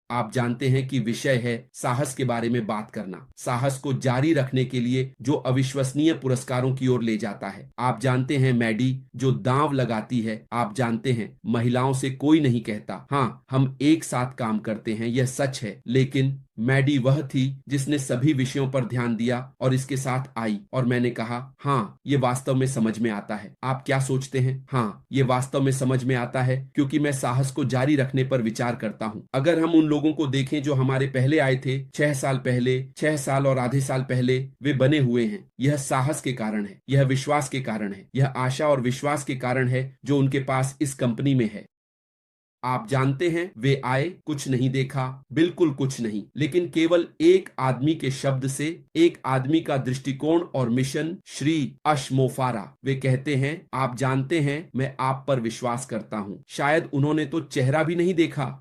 आप जानते हैं कि विषय है साहस के बारे में बात करना, साहस को जारी रखने के लिए जो अविश्वसनीय पुरस्कारों की ओर ले जाता है। आप जानते हैं मैडी जो दांव लगाती है, आप जानते हैं महिलाओं से कोई नहीं कहता हाँ हम एक साथ काम करते हैं, यह सच है, लेकिन मैडी वह थी जिसने सभी विषयों पर ध्यान दिया और इसके साथ आई और मैंने कहा हाँ ये वास्तव में समझ में आता है। आप क्या सोचते हैं? हाँ ये वास्तव में समझ में आता है क्योंकि मैं साहस को जारी रखने पर विचार करता हूँ। अगर हम उन लोगों को देखें जो हमारे पहले आए थे 6 साल पहले, 6 साल और आधे साल पहले, वे बने हुए हैं। यह साहस के कारण है, यह विश्वास के कारण है, यह आशा और विश्वास के कारण है जो उनके पास इस कंपनी में है। आप जानते हैं वे आए, कुछ नहीं देखा, बिल्कुल कुछ नहीं, लेकिन केवल एक आदमी के शब्द से, एक आदमी का दृष्टिकोण और मिशन, श्री अशमोफारा। वे कहते हैं आप जानते हैं मैं आप पर विश्वास करता हूं। शायद उन्होंने तो चेहरा भी नहीं देखा,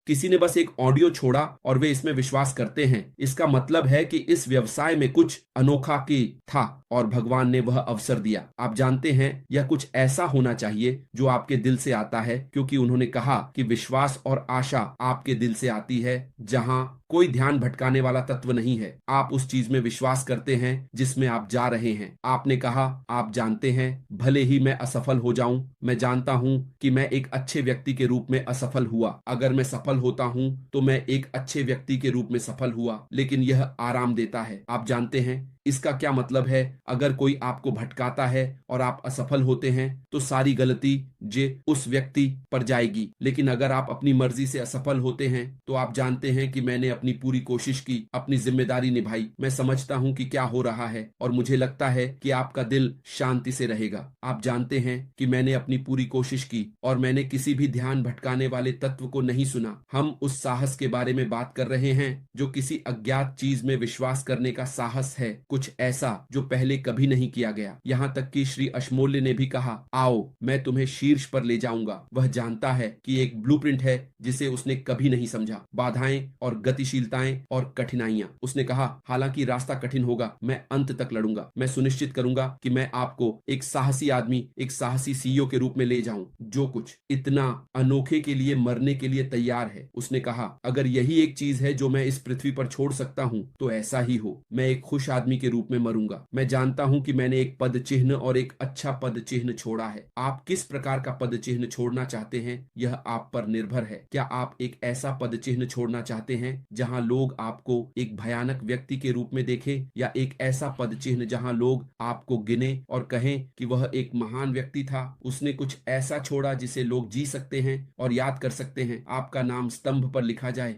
किसी ने बस एक ऑडियो छोड़ा और वे इसमें विश्वास करते हैं। इसका मतलब है कि इस व्यवसाय में कुछ अनोखा की था और भगवान ने वह अवसर दिया। आप जानते हैं यह कुछ ऐसा होना चाहिए जो आपके दिल से आता है, क्योंकि उन्होंने कहा कि विश्वास और आशा आपके दिल से आती है जहां कोई ध्यान भटकाने वाला तत्व नहीं है। आप उस चीज में विश्वास करते हैं जिसमें आप जा रहे हैं। आपने कहा आप जानते हैं भले ही मैं असफल हो जाऊं, मैं जानता हूं कि मैं एक अच्छे व्यक्ति के रूप में असफल हुआ। अगर मैं सफल होता हूं तो मैं एक अच्छे व्यक्ति के रूप में सफल हुआ, लेकिन यह आराम देता है। आप जानते हैं इसका क्या मतलब है? अगर कोई आपको भटकाता है और आप असफल होते हैं तो सारी गलती जे उस व्यक्ति पर जाएगी, लेकिन अगर आप अपनी मर्जी से असफल होते हैं तो आप जानते हैं कि मैंने अपनी पूरी कोशिश की, अपनी जिम्मेदारी निभाई, मैं समझता हूं कि क्या हो रहा है और मुझे लगता है कि आपका दिल शांति से रहेगा। आप जानते हैं कि मैंने अपनी पूरी कोशिश की और मैंने किसी भी ध्यान भटकाने वाले तत्व को नहीं सुना। हम उस साहस के बारे में बात कर रहे हैं जो किसी अज्ञात चीज में विश्वास करने का साहस है, कुछ ऐसा जो पहले कभी नहीं किया गया। यहाँ तक कि श्री अश्मोल्य ने भी कहा आओ मैं तुम्हें शीर्ष पर ले जाऊंगा। वह जानता है कि एक ब्लूप्रिंट है जिसे उसने कभी नहीं समझा, बाधाएं और गतिशीलताएं और कठिनाइयां। उसने कहा हालांकि रास्ता कठिन होगा, मैं अंत तक लड़ूंगा, मैं सुनिश्चित करूंगा कि मैं आपको एक साहसी आदमी, एक साहसी सीईओ के रूप में ले जाऊं जो कुछ इतना अनोखे के लिए मरने के लिए तैयार है। उसने कहा अगर यही एक चीज है जो मैं इस पृथ्वी पर छोड़ सकता हूं तो ऐसा ही हो, मैं एक खुश आदमी के रूप में मरूंगा। मैं जानता हूं कि मैंने एक पद चिन्ह और एक अच्छा पद चिन्ह छोड़ा है। आप किस प्रकार का पद चिन्ह छोड़ना चाहते हैं यह आप पर निर्भर है। क्या आप एक ऐसा पद चिन्ह छोड़ना चाहते हैं जहां लोग आपको एक भयानक व्यक्ति के रूप में देखें, या एक ऐसा पद चिन्ह जहां लोग आपको गिने और कहें कि वह एक महान व्यक्ति था, उसने कुछ ऐसा छोड़ा जिसे लोग जी सकते हैं और याद कर सकते हैं, आपका नाम स्तंभ पर लिखा जाए?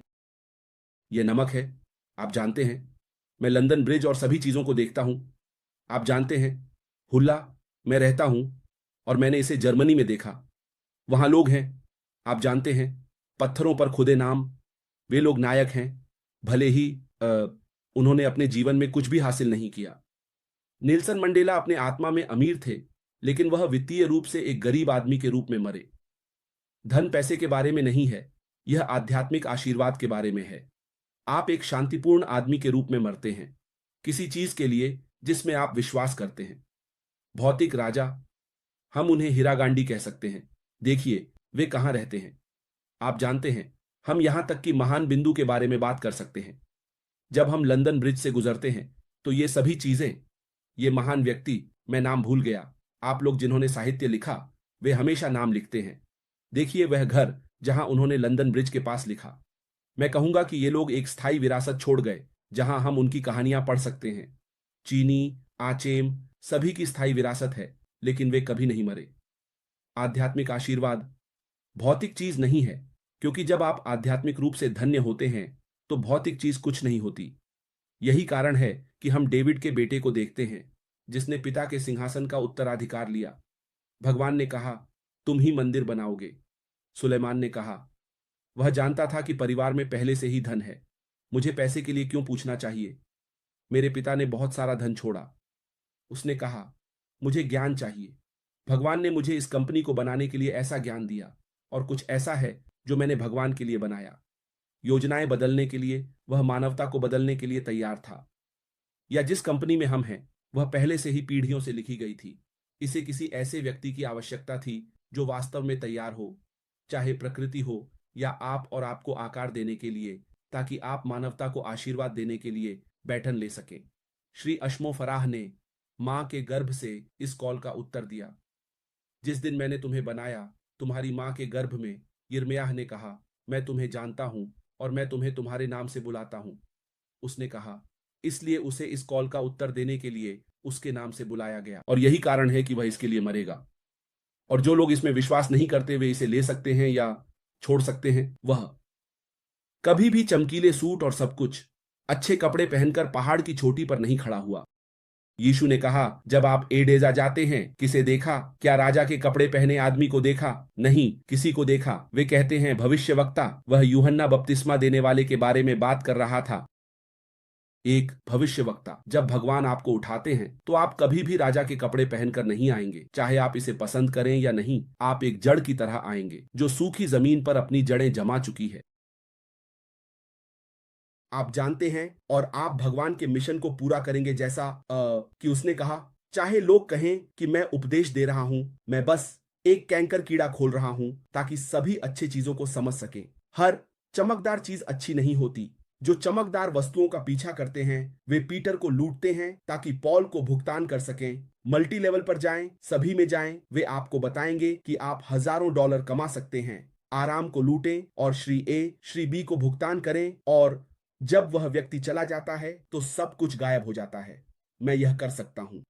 यह नमक है। आप जानते हैं मैं लंदन ब्रिज और सभी चीजों को देखता हूं। आप जानते हैं हुल्ला मैं रहता हूं और मैंने इसे जर्मनी में देखा। वहां लोग हैं, आप जानते हैं, पत्थरों पर खुदे नाम। वे लोग नायक हैं, भले ही उन्होंने अपने जीवन में कुछ भी हासिल नहीं किया। नेल्सन मंडेला अपने आत्मा में अमीर थे, लेकिन वह वित्तीय रूप से एक गरीब आदमी के रूप में मरे। धन पैसे के बारे में नहीं है, यह आध्यात्मिक आशीर्वाद के बारे में है। आप एक शांतिपूर्ण आदमी के रूप में मरते हैं, किसी चीज के लिए जिसमें आप विश्वास करते हैं। भौतिक राजा, हम उन्हें हीरा गांडी कह सकते हैं। देखिए वे कहां रहते हैं। आप जानते हैं हम यहां तक कि महान बिंदु के बारे में बात कर सकते हैं। जब हम लंदन ब्रिज से गुजरते हैं तो ये सभी चीजें, ये महान व्यक्ति, मैं नाम भूल गया, आप लोग जिन्होंने साहित्य लिखा वे हमेशा नाम लिखते हैं। देखिए वह घर जहां उन्होंने लंदन ब्रिज के पास लिखा। मैं कहूंगा कि ये लोग एक स्थायी विरासत छोड़ गए जहां हम उनकी कहानियां पढ़ सकते हैं। चीनी, आचेम, सभी की स्थायी विरासत है, लेकिन वे कभी नहीं मरे। आध्यात्मिक आशीर्वाद भौतिक चीज नहीं है, क्योंकि जब आप आध्यात्मिक रूप से धन्य होते हैं तो भौतिक चीज कुछ नहीं होती। यही कारण है कि हम डेविड के बेटे को देखते हैं जिसने पिता के सिंहासन का उत्तराधिकार लिया। भगवान ने कहा तुम ही मंदिर बनाओगे। सुलेमान ने कहा वह जानता था कि परिवार में पहले से ही धन है, मुझे पैसे के लिए क्यों पूछना चाहिए। मेरे पिता ने बहुत सारा धन छोड़ा। उसने कहा मुझे ज्ञान चाहिए। भगवान ने मुझे इस कंपनी को बनाने के लिए ऐसा ज्ञान दिया, और कुछ ऐसा है जो मैंने भगवान के लिए बनाया। योजनाएं बदलने के लिए वह मानवता को बदलने के लिए तैयार था। या जिस कंपनी में हम हैं वह पहले से ही पीढ़ियों से लिखी गई थी। इसे किसी ऐसे व्यक्ति की आवश्यकता थी जो वास्तव में तैयार हो, चाहे प्रकृति हो या आप और आपको आकार देने के लिए, ताकि आप मानवता को आशीर्वाद देने के लिए बैठन ले सकें। श्री अशमो फराह ने मां के गर्भ से इस कॉल का उत्तर दिया। जिस दिन मैंने तुम्हें बनाया, तुम्हारी मां के गर्भ में, यिर्मयाह ने कहा, मैं तुम्हें जानता हूं और मैं तुम्हें तुम्हारे नाम से बुलाता हूं। उसने कहा, इसलिए उसे इस कॉल का उत्तर देने के लिए उसके नाम से बुलाया गया, और यही कारण है कि वह इसके लिए मरेगा। और जो लोग इसमें विश्वास नहीं करते वे इसे ले सकते हैं या छोड़ सकते हैं। वह कभी भी चमकीले सूट और सब कुछ अच्छे कपड़े पहनकर पहाड़ की चोटी पर नहीं खड़ा हुआ। यीशु ने कहा, जब आप एडेजा जाते हैं, किसे देखा? क्या राजा के कपड़े पहने आदमी को देखा? नहीं, किसी को देखा। वे कहते हैं भविष्यवक्ता, वह यूहन्ना बपतिस्मा देने वाले के बारे में बात कर रहा था। एक भविष्यवक्ता। जब भगवान आपको उठाते हैं तो आप कभी भी राजा के कपड़े पहनकर नहीं आएंगे। चाहे आप इसे पसंद करें या नहीं, आप एक जड़ की तरह आएंगे जो सूखी जमीन पर अपनी जड़ें जमा चुकी है। आप जानते हैं, और आप भगवान के मिशन को पूरा करेंगे, जैसा कि उसने कहा, चाहे लोग कहें कि मैं उपदेश दे रहा हूं, मैं बस एक कैंकर कीड़ा खोल रहा हूं ताकि सभी अच्छी चीजों को समझ सकें। हर चमकदार चीज अच्छी नहीं होती। जो चमकदार वस्तुओं का पीछा करते हैं वे पीटर को लूटते हैं ताकि पॉल को भुगतान कर सकें। मल्टी लेवल पर जाएं, सभी में जाएं, वे आपको बताएंगे कि आप हजारों डॉलर कमा सकते हैं। आराम को लूटें और श्री ए श्री बी को भुगतान करें, और जब वह व्यक्ति चला जाता है तो सब कुछ गायब हो जाता है। मैं यह कर सकता हूं।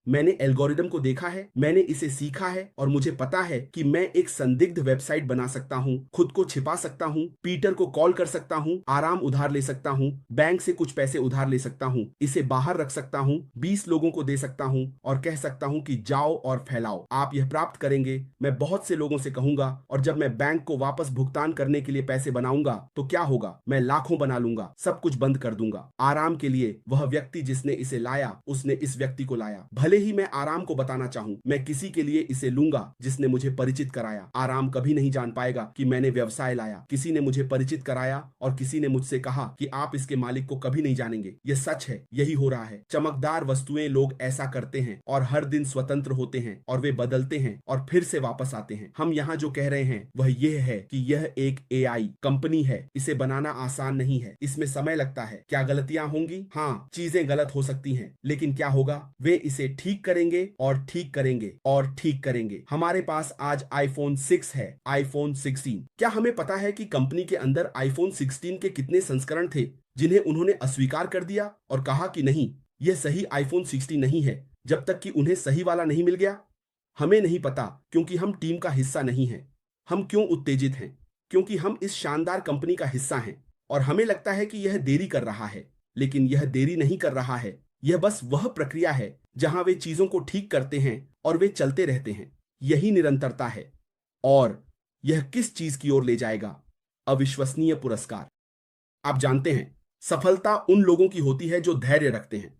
मैंने एल्गोरिदम को देखा है, मैंने इसे सीखा है, और मुझे पता है कि मैं एक संदिग्ध वेबसाइट बना सकता हूं, खुद को छिपा सकता हूं, पीटर को कॉल कर सकता हूं, आराम उधार ले सकता हूं, बैंक से कुछ पैसे उधार ले सकता हूं, इसे बाहर रख सकता हूं, 20 लोगों को दे सकता हूं और कह सकता हूं कि जाओ और फैलाओ। आप यह प्राप्त करेंगे। मैं बहुत से लोगों से कहूंगा, और जब मैं बैंक को वापस भुगतान करने के लिए पैसे बनाऊंगा तो क्या होगा? मैं लाखों बना लूंगा, सब कुछ बंद कर दूंगा। आराम के लिए वह व्यक्ति जिसने इसे लाया, उसने इस व्यक्ति को लाया। भले ही मैं आराम को बताना चाहूं, मैं किसी के लिए इसे लूंगा जिसने मुझे परिचित कराया। आराम कभी नहीं जान पाएगा कि मैंने व्यवसाय लाया। किसी ने मुझे परिचित कराया और किसी ने मुझसे कहा कि आप इसके मालिक को कभी नहीं जानेंगे। यह सच है, यही हो रहा है। चमकदार वस्तुएं, लोग ऐसा करते हैं और हर दिन स्वतंत्र होते हैं, और वे बदलते हैं और फिर से वापस आते हैं। हम यहाँ जो कह रहे हैं वह यह है कि यह एक एआई कंपनी है। इसे बनाना आसान नहीं है, इसमें समय लगता है। क्या गलतियां होंगी? हाँ, चीजें गलत हो सकती हैं, लेकिन क्या होगा? वे इसे ठीक करेंगे और ठीक करेंगे और ठीक करेंगे। हमारे पास आज आईफोन 6 है, आईफोन 16। क्या हमें पता है कि कंपनी के अंदर आईफोन 16 के कितने संस्करण थे जिन्हें उन्होंने अस्वीकार कर दिया और कहा कि नहीं, यह सही आईफोन 16 नहीं है, जब तक कि उन्हें सही वाला नहीं मिल गया? हमें नहीं पता, क्योंकि हम टीम का हिस्सा नहीं हैं। हम क्यों उत्तेजित हैं? क्योंकि हम इस शानदार कंपनी का हिस्सा हैं और हमें लगता है कि यह देरी कर रहा है, लेकिन यह देरी नहीं कर रहा है। यह बस वह प्रक्रिया है जहां वे चीजों को ठीक करते हैं और वे चलते रहते हैं। यही निरंतरता है। और यह किस चीज की ओर ले जाएगा? अविश्वसनीय पुरस्कार। आप जानते हैं, सफलता उन लोगों की होती है जो धैर्य रखते हैं,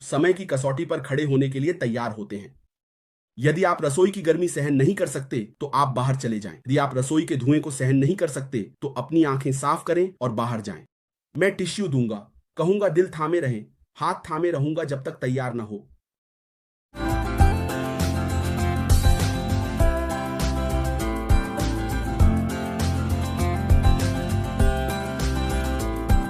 समय की कसौटी पर खड़े होने के लिए तैयार होते हैं। यदि आप रसोई की गर्मी सहन नहीं कर सकते तो आप बाहर चले जाएं। यदि आप रसोई के धुएं को सहन नहीं कर सकते तो अपनी आंखें साफ करें और बाहर जाएं। मैं टिश्यू दूंगा, कहूंगा दिल थामे रहें, हाथ थामे रहूंगा जब तक तैयार ना हो।